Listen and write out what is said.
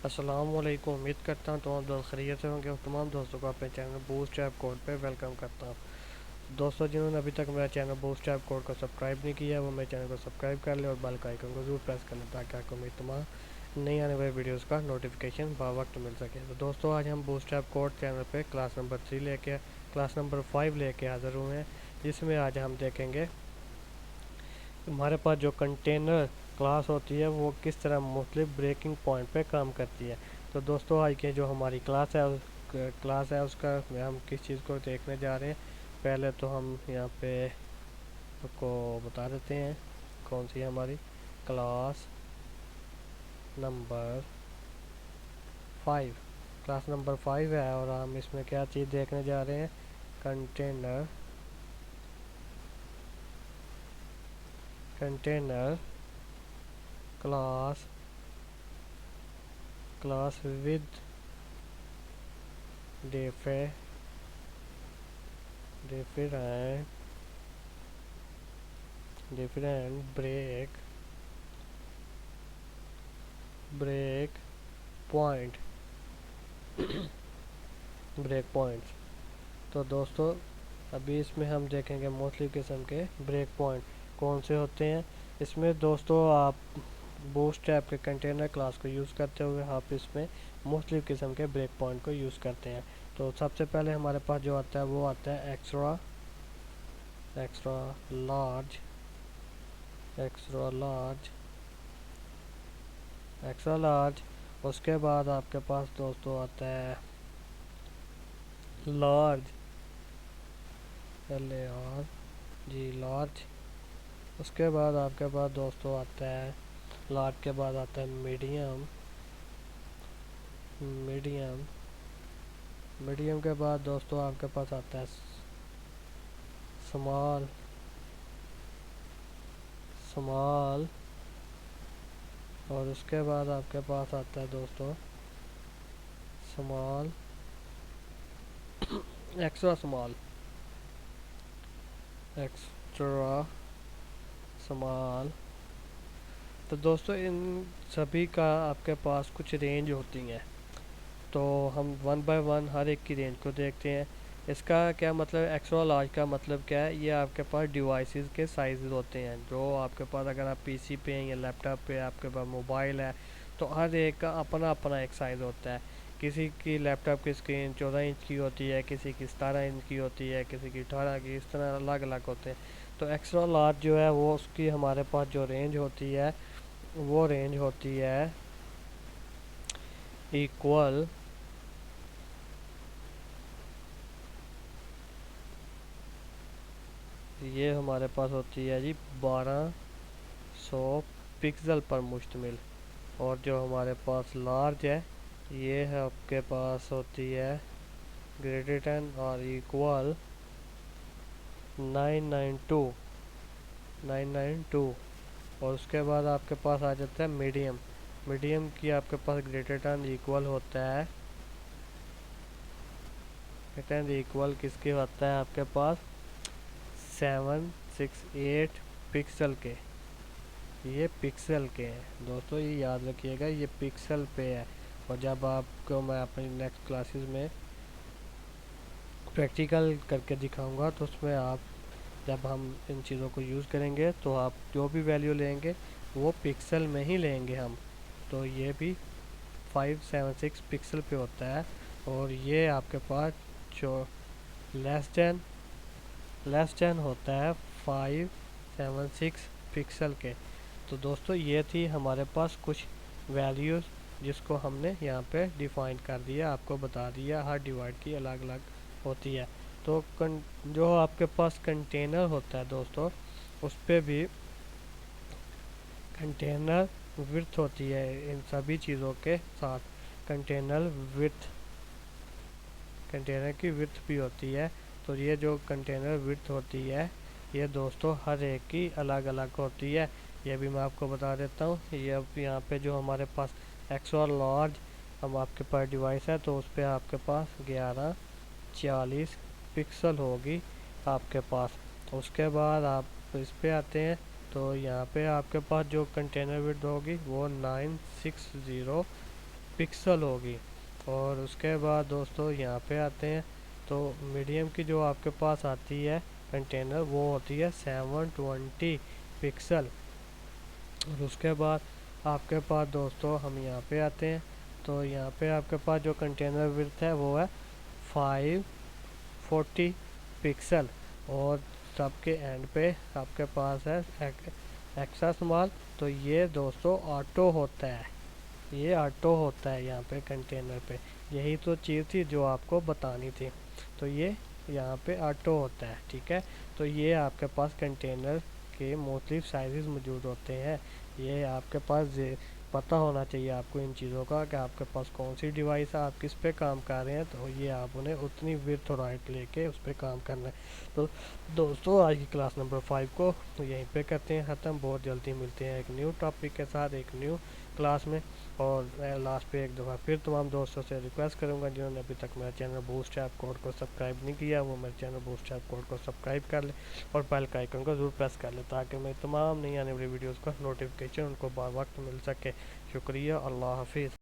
अस्सलामुअलैकुम। उम्मीद करता हूँ तमाम दोस्त खैरियत से होंगे और तमाम दोस्तों को अपने चैनल बूस्ट ऐप कोड पे वेलकम करता हूँ। दोस्तों, जिन्होंने अभी तक मेरा चैनल बूस्ट ऐप कोड को सब्सक्राइब नहीं किया वो मेरे चैनल को सब्सक्राइब कर ले और बेल का आइकन को जरूर प्रेस कर लें ताकि आपको मेरी तमाम नई आने वाली वीडियोज़ का नोटिफिकेशन वक्त मिल सके। तो दोस्तों, आज हम बूस्ट ऐप कोड चैनल पर क्लास नंबर 5 लेके हाज़िर हुए हैं, जिसमें आज हम देखेंगे हमारे पास जो कंटेनर क्लास होती है वो किस तरह मुख्तलिफ ब्रेकिंग पॉइंट पे काम करती है। तो दोस्तों, आज की जो हमारी क्लास है उसका हम किस चीज़ को देखने जा रहे हैं। पहले तो हम यहाँ पे को बता देते हैं कौन सी है हमारी क्लास नंबर 5। क्लास नंबर 5 है और हम इसमें क्या चीज़ देखने जा रहे हैं। Container container class class with different different break point break points. तो दोस्तों, अभी इसमें हम देखेंगे मुख्तलिफ किस्म के ब्रेक पॉइंट कौन से होते हैं। इसमें दोस्तों आप बूस्ट ऐप के कंटेनर क्लास को यूज़ करते हुए आप इसमें मुख्तलिफ किस्म के ब्रेक पॉइंट को यूज़ करते हैं। तो सबसे पहले हमारे पास जो आता है वो आता है एक्स्ट्रा लार्ज एक्स्ट्रा लार्ज। उसके बाद आपके पास दोस्तों आता है लार्ज, लार्ज। उसके बाद आपके पास दोस्तों आता है लार्ज के बाद आता है मीडियम। मीडियम के बाद दोस्तों आपके पास आता है स्मॉल। और उसके बाद आपके पास आता है दोस्तों स्मॉल, एक्स्ट्रा स्मॉल। तो दोस्तों, इन सभी का आपके पास कुछ रेंज होती हैं, तो हम वन बाय वन हर एक की रेंज को देखते हैं। इसका क्या मतलब, एक्स्ट्रा लार्ज का मतलब क्या है। ये आपके पास डिवाइसेस के साइज़ होते हैं जो आपके पास, अगर आप पीसी पे हैं या लैपटॉप पे आपके पास मोबाइल है तो हर एक का अपना अपना एक साइज़ होता है। किसी की लैपटॉप की स्क्रीन 14 इंच की होती है, किसी की 17 इंच की होती है, किसी की 18 की, इस तरह अलग अलग होते हैं। तो एक्स्ट्रा लार्ज जो है वो उसकी हमारे पास जो रेंज होती है वो रेंज होती है इक्वल ये हमारे पास होती है जी 1200 पिक्सल पर मुश्तमिल। और जो हमारे पास लार्ज है ये है आपके पास होती है ग्रेटर देन और इक्वल 992। और उसके बाद आपके पास आ जाता है मीडियम। मीडियम की आपके पास ग्रेटर देन इक्वल होता है, ग्रेटर देन इक्वल किसके होता है आपके पास 768 पिक्सल के। ये पिक्सल के हैं दोस्तों, ये याद रखिएगा, ये पिक्सल पे है। और जब आपको मैं अपनी नेक्स्ट क्लासेस में प्रैक्टिकल करके दिखाऊंगा तो उसमें आप, जब हम इन चीज़ों को यूज़ करेंगे तो आप जो भी वैल्यू लेंगे वो पिक्सल में ही लेंगे हम। तो ये भी 576 पिक्सल पे होता है। और ये आपके पास जो लेस देन होता है 576 पिक्सल के। तो दोस्तों, ये थी हमारे पास कुछ वैल्यूज़ जिसको हमने यहाँ पे डिफाइन कर दिया, आपको बता दिया हर डिवाइड की अलग अलग होती है। तो जो आपके पास कंटेनर होता है दोस्तों, उस पर भी कंटेनर विड्थ होती है। इन सभी चीज़ों के साथ कंटेनर की विड्थ भी होती है। तो ये जो कंटेनर विड्थ होती है ये दोस्तों हर एक की अलग अलग होती है। ये भी मैं आपको बता देता हूँ। ये अब यहाँ पे जो हमारे पास एक्स्ट्रा लार्ज हम आपके पास डिवाइस है तो उस पर आपके पास 1140 पिक्सल होगी आपके पास। उसके बाद आप इस पे आते हैं तो यहाँ पे आपके पास जो कंटेनर विड्थ होगी वो 960 पिक्सल होगी। और उसके बाद दोस्तों यहाँ पे आते हैं, तो मीडियम की जो आपके पास आती है कंटेनर वो होती है 720 पिक्सल। और उसके बाद आपके पास दोस्तों हम यहाँ पे आते हैं, तो यहाँ पे आपके पास जो कंटेनर विड्थ है वो है 540 पिक्सल। और सबके एंड पे आपके पास है एक्स्ट्रा स्मॉल। तो ये दोस्तों ऑटो होता है, ये ऑटो होता है यहाँ पे कंटेनर पे। यही तो चीज़ थी जो आपको बतानी थी। तो ये यहाँ पे ऑटो होता है, ठीक है। तो ये आपके पास कंटेनर के मुख्तलिफ साइज़ मौजूद होते हैं। ये आपके पास पता होना चाहिए आपको इन चीज़ों का कि आपके पास कौन सी डिवाइस है, आप किस पे काम कर रहे हैं। तो ये आप उन्हें उतनी विड्थ और हाइट लेके उस पर काम करना है। तो दोस्तों आज की क्लास नंबर 5 को यहीं पे करते हैं ख़त्म। बहुत जल्दी मिलते हैं एक न्यू टॉपिक के साथ एक न्यू क्लास में। और मैं लास्ट पे एक दफ़ा फिर तमाम दोस्तों से रिक्वेस्ट करूंगा जिन्होंने अभी तक मेरा चैनल बूस्ट ऐप कोड को सब्सक्राइब नहीं किया, वो मेरे चैनल बूस्ट ऐप कोड को सब्सक्राइब कर ले और बेल का आइकन को ज़रूर प्रेस कर ले, ताकि मैं तमाम नई आने वाली वीडियोज़ का नोटिफिकेशन उनको बर वक्त मिल सके। शुक्रिया, अल्लाह हाफिज़।